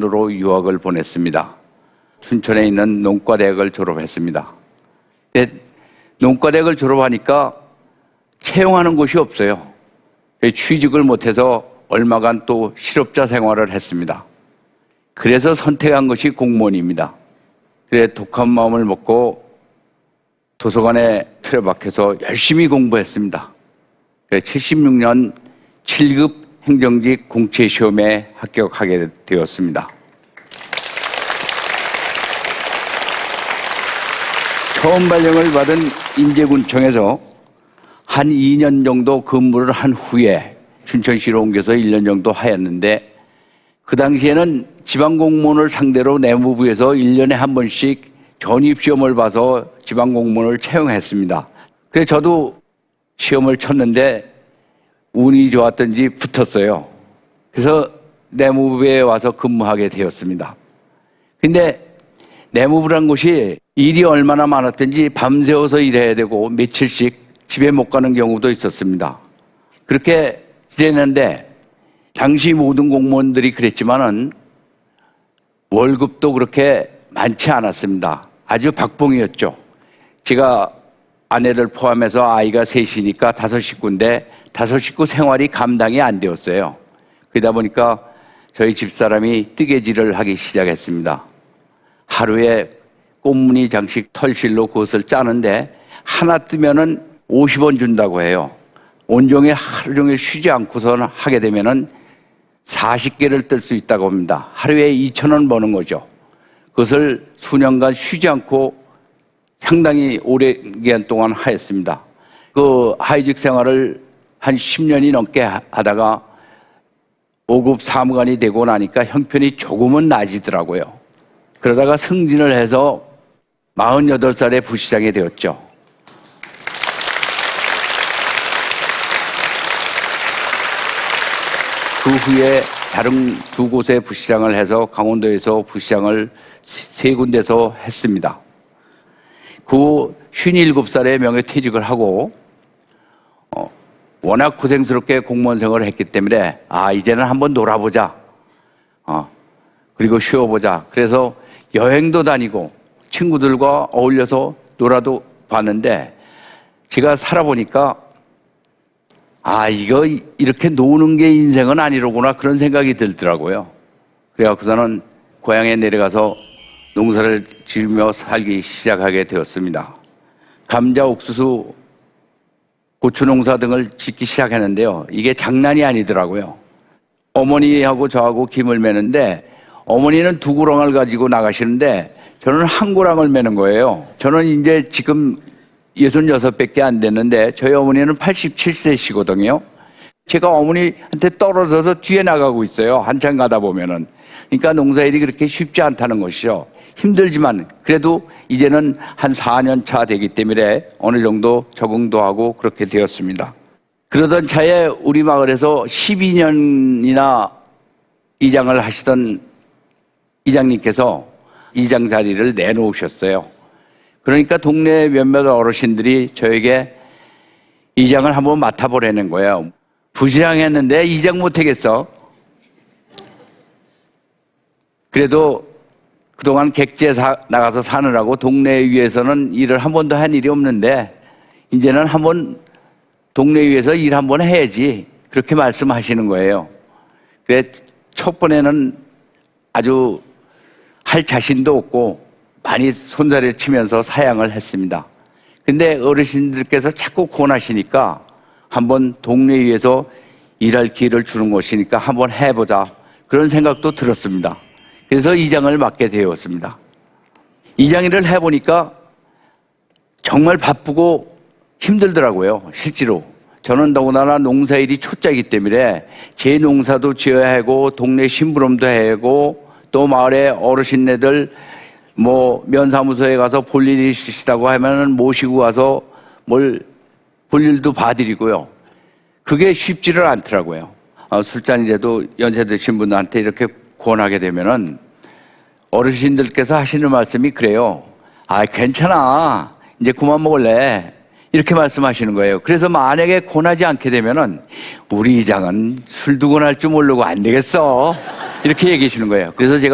로 유학을 보냈습니다. 춘천에 있는 농과대학을 졸업했습니다. 근데 농과대학을 졸업하니까 채용하는 곳이 없어요. 취직을 못해서 얼마간 또 실업자 생활을 했습니다. 그래서 선택한 것이 공무원입니다. 그래 독한 마음을 먹고 도서관에 틀어박혀서 열심히 공부했습니다. 76년 7급 행정직 공채시험에 합격하게 되었습니다. 처음 발령을 받은 인제군청에서 한 2년 정도 근무를 한 후에 춘천시로 옮겨서 1년 정도 하였는데, 그 당시에는 지방공무원을 상대로 내무부에서 1년에 한 번씩 전입시험을 봐서 지방공무원을 채용했습니다. 그래서 저도 시험을 쳤는데 운이 좋았던지 붙었어요. 그래서 내무부에 와서 근무하게 되었습니다. 근데 내무부란 곳이 일이 얼마나 많았던지 밤새워서 일해야 되고 며칠씩 집에 못 가는 경우도 있었습니다. 그렇게 지냈는데 당시 모든 공무원들이 그랬지만은 월급도 그렇게 많지 않았습니다. 아주 박봉이었죠. 제가 아내를 포함해서 아이가 셋이니까 5식구인데 5식구 생활이 감당이 안 되었어요. 그러다 보니까 저희 집사람이 뜨개질을 하기 시작했습니다. 하루에 꽃무늬 장식 털실로 그것을 짜는데 하나 뜨면은 50원 준다고 해요. 온종일 하루 종일 쉬지 않고서 하게 되면은 40개를 뜰 수 있다고 합니다. 하루에 2,000원 버는 거죠. 그것을 수년간 쉬지 않고 상당히 오래 기간 동안 하였습니다. 그 하위직 생활을 한 10년이 넘게 하다가 5급 사무관이 되고 나니까 형편이 조금은 나아지더라고요. 그러다가 승진을 해서 48살에 부시장이 되었죠. 그 후에 다른 2곳에 부시장을 해서 강원도에서 부시장을 3군데서 했습니다. 그 57살에 명예퇴직을 하고 워낙 고생스럽게 공무원 생활을 했기 때문에 이제는 한번 놀아보자. 그리고 쉬어보자. 그래서 여행도 다니고 친구들과 어울려서 놀아도 봤는데 제가 살아보니까 이거 이렇게 노는 게 인생은 아니로구나 그런 생각이 들더라고요. 그래갖고서는 고향에 내려가서 농사를 지으며 살기 시작하게 되었습니다. 감자, 옥수수, 고추 농사 등을 짓기 시작했는데요. 이게 장난이 아니더라고요. 어머니하고 저하고 김을 매는데 어머니는 2고랑을 가지고 나가시는데 저는 1고랑을 매는 거예요. 저는 이제 지금 66밖에 안 됐는데 저희 어머니는 87세시거든요. 제가 어머니한테 떨어져서 뒤에 나가고 있어요. 한참 가다 보면은. 그러니까 농사일이 그렇게 쉽지 않다는 것이죠. 힘들지만 그래도 이제는 한 4년 차 되기 때문에 어느 정도 적응도 하고 그렇게 되었습니다. 그러던 차에 우리 마을에서 12년이나 이장을 하시던 이장님께서 이장 자리를 내놓으셨어요. 그러니까 동네 몇몇 어르신들이 저에게 이장을 한번 맡아보라는 거예요. 부시장했는데 이장 못하겠어. 그래도 그동안 객지에 나가서 사느라고 동네 위에서는 일을 한 번도 한 일이 없는데 이제는 한번 동네 위에서 일 한번 해야지. 그렇게 말씀하시는 거예요. 그래 첫 번에는 아주 할 자신도 없고 많이 손살을 치면서 사양을 했습니다. 근데 어르신들께서 자꾸 권하시니까 한번 동네 위에서 일할 기회를 주는 것이니까 한번 해보자. 그런 생각도 들었습니다. 그래서 이장을 맡게 되었습니다. 이장 일을 해보니까 정말 바쁘고 힘들더라고요. 실제로. 저는 더군다나 농사일이 초짜이기 때문에 제 농사도 지어야 하고 동네 심부름도 해야 하고 또 마을에 어르신네들 면사무소에 가서 볼 일이 있으시다고 하면은 모시고 가서 뭘 볼 일도 봐드리고요. 그게 쉽지를 않더라고요. 술잔이라도 연세 드신 분한테 이렇게 권하게 되면은 어르신들께서 하시는 말씀이 그래요. 괜찮아. 이제 그만 먹을래. 이렇게 말씀하시는 거예요. 그래서 만약에 권하지 않게 되면은 우리 이장은 술도 권할 줄 모르고 안 되겠어. 이렇게 얘기해 주는 거예요. 그래서 제가